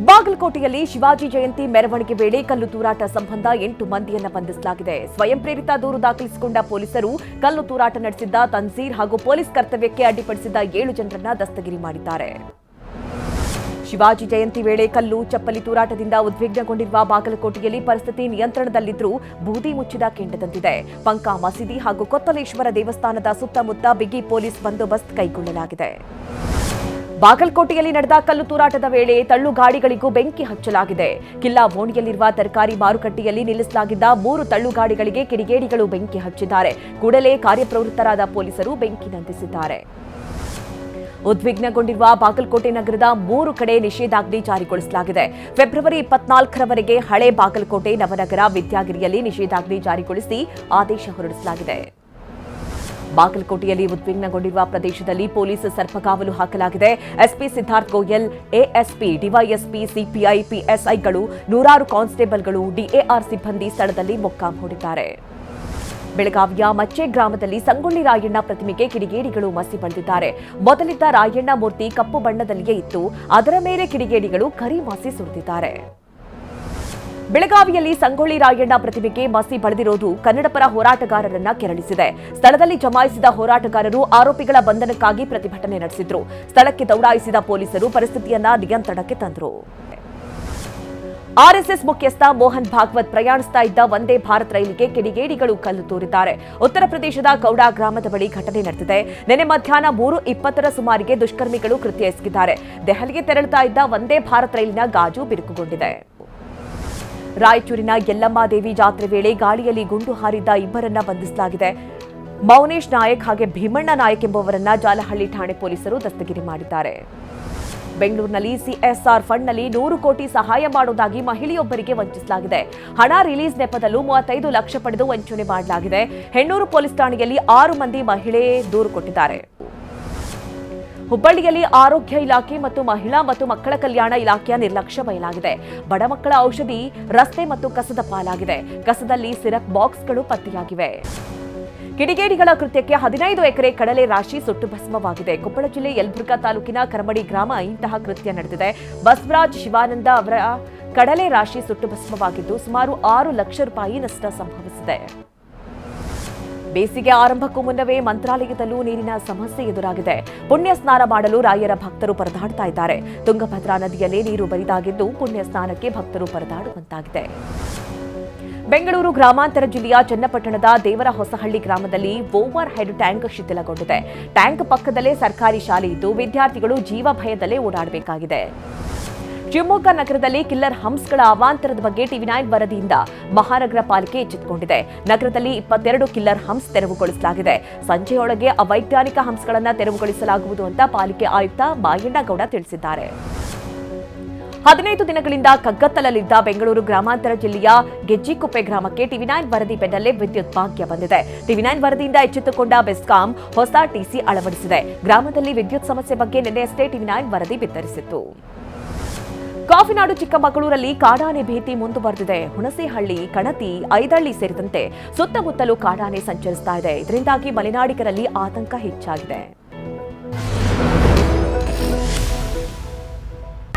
ಬಾಗಲಕೋಟೆಯಲ್ಲಿ ಶಿವಾಜಿ ಜಯಂತಿ ಮೆರವಣಿಗೆ ವೇಳೆ ಕಲ್ಲು ತೂರಾಟ ಸಂಬಂಧ 8 ಮಂದಿಯನ್ನು ಬಂಧಿಸಲಾಗಿದೆ. ಸ್ವಯಂ ಪ್ರೇರಿತ ದೂರು ದಾಖಲಿಸಿಕೊಂಡ ಪೊಲೀಸರು ಕಲ್ಲು ತೂರಾಟ ನಡೆಸಿದ್ದ ತನ್ಸೀರ್ ಹಾಗೂ ಪೊಲೀಸ್ ಕರ್ತವ್ಯಕ್ಕೆ ಅಡ್ಡಿಪಡಿಸಿದ್ದ 7 ಜನರನ್ನ ದಸ್ತಗಿರಿ ಮಾಡಿದ್ದಾರೆ. ಶಿವಾಜಿ ಜಯಂತಿ ವೇಳೆ ಕಲ್ಲು ಚಪ್ಪಲಿ ತೂರಾಟದಿಂದ ಉದ್ವಿಗ್ನಗೊಂಡಿರುವ ಬಾಗಲಕೋಟೆಯಲ್ಲಿ ಪರಿಸ್ಥಿತಿ ನಿಯಂತ್ರಣದಲ್ಲಿದ್ದರೂ ಬೂದಿ ಮುಚ್ಚಿದ ಕೆಂಡದಂತಿದೆ. ಪಂಕಾ ಮಸೀದಿ ಹಾಗೂ ಕೊತ್ತಲೇಶ್ವರ ದೇವಸ್ಥಾನದ ಸುತ್ತಮುತ್ತ ಬಿಗಿ ಪೊಲೀಸ್ ಬಂದೋಬಸ್ತ್ ಕೈಗೊಳ್ಳಲಾಗಿದೆ. ಬಾಗಲಕೋಟೆಯಲ್ಲಿ ನಡೆದ ಕಲ್ಲು ತೂರಾಟದ ವೇಳೆ ತಳ್ಳು ಗಾಡಿಗಳಿಗೂ ಬೆಂಕಿ ಹಚ್ಚಲಾಗಿದೆ. ಕಿಲ್ಲಾ ಓಣಿಯಲ್ಲಿರುವ ತರಕಾರಿ ಮಾರುಕಟ್ಟೆಯಲ್ಲಿ ನಿಲ್ಲಿಸಲಾಗಿದ್ದ 3 ತಳ್ಳು ಗಾಡಿಗಳಿಗೆ ಕಿಡಿಗೇಡಿಗಳು ಬೆಂಕಿ ಹಚ್ಚಿದ್ದಾರೆ. ಕೂಡಲೇ ಕಾರ್ಯಪ್ರವೃತ್ತರಾದ ಪೊಲೀಸರು ಬೆಂಕಿ ನಂದಿಸಿದ್ದಾರೆ. ಉದ್ವಿಗ್ನಗೊಂಡಿರುವ ಬಾಗಲಕೋಟೆ ನಗರದ 3 ಕಡೆ ನಿಷೇಧಾಜ್ಞೆ ಜಾರಿಗೊಳಿಸಲಾಗಿದೆ. ಫೆಬ್ರವರಿ 24ರವರೆಗೆ ಹಳೆ ಬಾಗಲಕೋಟೆ, ನವನಗರ, ವಿದ್ಯಾಗಿರಿಯಲ್ಲಿ ನಿಷೇಧಾಜ್ಞೆ ಜಾರಿಗೊಳಿಸಿ ಆದೇಶ ಹೊರಡಿಸಲಾಗಿದೆ. ಬಾಗಲಕೋಟೆಯಲ್ಲಿ ಉದ್ವಿಗ್ನಗೊಂಡಿರುವ ಪ್ರದೇಶದಲ್ಲಿ ಪೊಲೀಸ್ ಸರ್ಪಕಾವಲು ಹಾಕಲಾಗಿದೆ. SP Siddharth Goyal, ASP, DySP, CPI, ಪಿಎಸ್ಐಗಳು, 100 ಕಾನ್ಸ್ಟೇಬಲ್ಗಳು, ಡಿಎಆರ್ ಸಿಬ್ಬಂದಿ ಸ್ಥಳದಲ್ಲಿ ಮೊಕ್ಕಾಂ ಹೂಡಿದ್ದಾರೆ. ಬೆಳಗಾವಿಯ ಮಚ್ಚೆ ಗ್ರಾಮದಲ್ಲಿ ಸಂಗೊಳ್ಳಿ ರಾಯಣ್ಣ ಪ್ರತಿಮೆಗೆ ಕಿಡಿಗೇಡಿಗಳು ಮಸಿ ಬಳಿದಿದ್ದಾರೆ. ಮೊದಲಿದ್ದ ರಾಯಣ್ಣ ಮೂರ್ತಿ ಕಪ್ಪು ಬಣ್ಣದಲ್ಲಿಯೇ ಇತ್ತು. ಅದರ ಮೇಲೆ ಕಿಡಿಗೇಡಿಗಳು ಕರಿ ಮಸಿ ಸುರಿದಿದ್ದಾರೆ. ಬೆಳಗಾವಿಯಲ್ಲಿ ಸಂಗೊಳ್ಳಿ ರಾಯಣ್ಣ ಪ್ರತಿಮೆಗೆ ಮಸಿ ಬಳಿದಿರುವುದು ಕನ್ನಡಪರ ಹೋರಾಟಗಾರರನ್ನ ಕೆರಳಿಸಿದೆ. ಸ್ಥಳದಲ್ಲಿ ಜಮಾಯಿಸಿದ ಹೋರಾಟಗಾರರು ಆರೋಪಿಗಳ ಬಂಧನಕ್ಕಾಗಿ ಪ್ರತಿಭಟನೆ ನಡೆಸಿದ್ರು. ಸ್ಥಳಕ್ಕೆ ದೌಡಾಯಿಸಿದ ಪೊಲೀಸರು ಪರಿಸ್ಥಿತಿಯನ್ನ ನಿಯಂತ್ರಣಕ್ಕೆ ತಂದರು. ಆರ್ಎಸ್ಎಸ್ ಮುಖ್ಯಸ್ಥ ಮೋಹನ್ ಭಾಗವತ್ ಪ್ರಯಾಣಿಸ್ತಾ ಇದ್ದ ವಂದೇ ಭಾರತ್ ರೈಲಿಗೆ ಕಿಡಿಗೇಡಿಗಳು ಕಲ್ಲು ತೂರಿದ್ದಾರೆ. ಉತ್ತರ ಪ್ರದೇಶದ ಕೌಡಾ ಗ್ರಾಮದ ಬಳಿ ಘಟನೆ ನಡೆದಿದೆ. ನಿನ್ನೆ ಮಧ್ಯಾಹ್ನ 3:20ರ ಸುಮಾರಿಗೆ ದುಷ್ಕರ್ಮಿಗಳು ಕೃತ್ಯ ಎಸಗಿದ್ದಾರೆ. ದೆಹಲಿಗೆ ತೆರಳುತ್ತಾ ಇದ್ದ ವಂದೇ ಭಾರತ್ ರೈಲಿನ ಗಾಜು ಬಿರುಕುಗೊಂಡಿದೆ. ರಾಯಚೂರಿನ ಯಲ್ಲಮ್ಮ ದೇವಿ ಜಾತ್ರೆ ವೇಳೆ ಗಾಳಿಯಲ್ಲಿ ಗುಂಡು ಹಾರಿದ್ದ 2 ಬಂಧಿಸಲಾಗಿದೆ. ಮೌನೇಶ್ ನಾಯಕ್ ಹಾಗೆ ಭೀಮಣ್ಣ ನಾಯಕ್ ಎಂಬುವರನ್ನ ಜಾಲಹಳ್ಳಿ ಠಾಣೆ ಪೊಲೀಸರು ದಸ್ತಗಿರಿ ಮಾಡಿದ್ದಾರೆ. ಬೆಂಗಳೂರಿನಲ್ಲಿ ಸಿಎಸ್ಆರ್ ಫಂಡ್ನಲ್ಲಿ 100 ಕೋಟಿ ಸಹಾಯ ಮಾಡುವುದಾಗಿ ಮಹಿಳೆಯೊಬ್ಬರಿಗೆ ವಂಚಿಸಲಾಗಿದೆ. ಹಣ ರಿಲೀಸ್ ನೆಪದಲ್ಲೂ 35 ಲಕ್ಷ ಪಡೆದು ವಂಚನೆ ಮಾಡಲಾಗಿದೆ. ಹೆಣ್ಣೂರು ಪೊಲೀಸ್ ಠಾಣೆಯಲ್ಲಿ 6 ಮಂದಿ ಮಹಿಳೆ ದೂರು ಕೊಟ್ಟಿದ್ದಾರೆ. ಹುಬ್ಬಳ್ಳಿಯಲ್ಲಿ ಆರೋಗ್ಯ ಇಲಾಖೆ ಮತ್ತು ಮಹಿಳಾ ಮತ್ತು ಮಕ್ಕಳ ಕಲ್ಯಾಣ ಇಲಾಖೆಯ ನಿರ್ಲಕ್ಷ್ಯ ಬಯಲಾಗಿದೆ. ಬಡ ಮಕ್ಕಳ ಔಷಧಿ ರಸ್ತೆ ಮತ್ತು ಕಸದ ಪಾಲಾಗಿದೆ. ಕಸದಲ್ಲಿ ಸಿರಪ್ ಬಾಕ್ಸ್ಗಳು ಪತ್ತೆಯಾಗಿವೆ. ಕಿಡಿಗೇಡಿಗಳ ಕೃತ್ಯಕ್ಕೆ 15 ಎಕರೆ ಕಡಲೆ ರಾಶಿ ಸುಟ್ಟು ಭಸ್ಮವಾಗಿದೆ. ಕೊಪ್ಪಳ ಜಿಲ್ಲೆ ಯಲಬುರ್ಗಾ ತಾಲೂಕಿನ ಕರಮಡಿ ಗ್ರಾಮ ಇಂತಹ ಕೃತ್ಯ ನಡೆದಿದೆ. ಬಸವರಾಜ್ ಶಿವಾನಂದ ಅವರ ಕಡಲೆ ರಾಶಿ ಸುಟ್ಟು ಭಸ್ಮವಾಗಿದ್ದು ಸುಮಾರು 6 ಲಕ್ಷ ರೂಪಾಯಿ ನಷ್ಟ ಸಂಭವಿಸಿದೆ. ಬೇಸಿಗೆ ಆರಂಭಕ್ಕೂ ಮುನ್ನವೇ ಮಂತ್ರಾಲಯದಲ್ಲೂ ನೀರಿನ ಸಮಸ್ಯೆ ಎದುರಾಗಿದೆ. ಪುಣ್ಯ ಸ್ನಾನ ಮಾಡಲು ರಾಯರ ಭಕ್ತರು ಪರದಾಡ್ತಾ ಇದ್ದಾರೆ. ತುಂಗಭದ್ರಾ ನದಿಯಲ್ಲಿ ನೀರು ಬರಿದಾಗಿದ್ದು ಪುಣ್ಯ ಸ್ನಾನಕ್ಕೆ ಭಕ್ತರು ಪರದಾಡುವಂತಾಗಿದೆ. ಬೆಂಗಳೂರು ಗ್ರಾಮಾಂತರ ಜಿಲ್ಲೆಯ ಚನ್ನಪಟ್ಟಣದ ದೇವರ ಹೊಸಹಳ್ಳಿ ಗ್ರಾಮದಲ್ಲಿ ಓವರ್ ಹೆಡ್ ಟ್ಯಾಂಕ್ ಶಿಥಿಲಗೊಂಡಿದೆ. ಟ್ಯಾಂಕ್ ಪಕ್ಕದಲ್ಲೇ ಸರ್ಕಾರಿ ಶಾಲೆ ಇದ್ದು ವಿದ್ಯಾರ್ಥಿಗಳು ಜೀವ ಭಯದಲ್ಲೇ ಓಡಾಡಬೇಕಾಗಿದೆ. ಶಿವಮೊಗ್ಗ ನಗರದಲ್ಲಿ ಕಿಲ್ಲರ್ ಹಂಪ್ಸ್ಗಳ ಅವಾಂತರದ ಬಗ್ಗೆ ಟಿವಿ9 ವರದಿಯಿಂದ ಮಹಾನಗರ ಪಾಲಿಕೆ ಎಚ್ಚೆತ್ತುಕೊಂಡಿದೆ. ನಗರದಲ್ಲಿ 22 ಕಿಲ್ಲರ್ ಹಂಪ್ಸ್ ತೆರವುಗೊಳಿಸಲಾಗಿದೆ. ಸಂಜೆಯೊಳಗೆ ಅವೈಜ್ಞಾನಿಕ ಹಂಪ್ಸ್ಗಳನ್ನು ತೆರವುಗೊಳಿಸಲಾಗುವುದು ಅಂತ ಪಾಲಿಕೆ ಆಯುಕ್ತ ಮಾಯಣ್ಣಗೌಡ ತಿಳಿಸಿದ್ದಾರೆ. 15 ದಿನಗಳಿಂದ ಕಗ್ಗತ್ತಲಲ್ಲಿದ್ದ ಬೆಂಗಳೂರು ಗ್ರಾಮಾಂತರ ಜಿಲ್ಲೆಯ ಗೆಜ್ಜಿಕುಪ್ಪೆ ಗ್ರಾಮಕ್ಕೆ ಟಿವಿ9 ವರದಿ ಬೆನ್ನಲ್ಲೇ ವಿದ್ಯುತ್ ಭಾಗ್ಯ ಬಂದಿದೆ. ಟಿವಿ9 ವರದಿಯಿಂದ ಎಚ್ಚೆತ್ತುಕೊಂಡ ಬೆಸ್ಕಾಂ ಹೊಸ ಟಿಸಿ ಅಳವಡಿಸಿದೆ. ಗ್ರಾಮದಲ್ಲಿ ವಿದ್ಯುತ್ ಸಮಸ್ಯೆ ಬಗ್ಗೆ ನಿನ್ನೆಯಷ್ಟೇ ಟಿವಿ9 ವರದಿ ಬಿತ್ತರಿಸಿತ್ತು. ಕಾಫಿನಾಡು ಚಿಕ್ಕಮಗಳೂರಲ್ಲಿ ಕಾಡಾನೆ ಭೀತಿ ಮುಂದುವರೆದಿದೆ. ಹುಣಸೇಹಳ್ಳಿ, ಕಣತಿ, ಐದಳ್ಳಿ ಸೇರಿದಂತೆ ಸುತ್ತಮುತ್ತಲೂ ಕಾಡಾನೆ ಸಂಚರಿಸ್ತಾ ಇದೆ. ಇದರಿಂದಾಗಿ ಮಲೆನಾಡಿಗರಲ್ಲಿ ಆತಂಕ ಹೆಚ್ಚಾಗಿದೆ.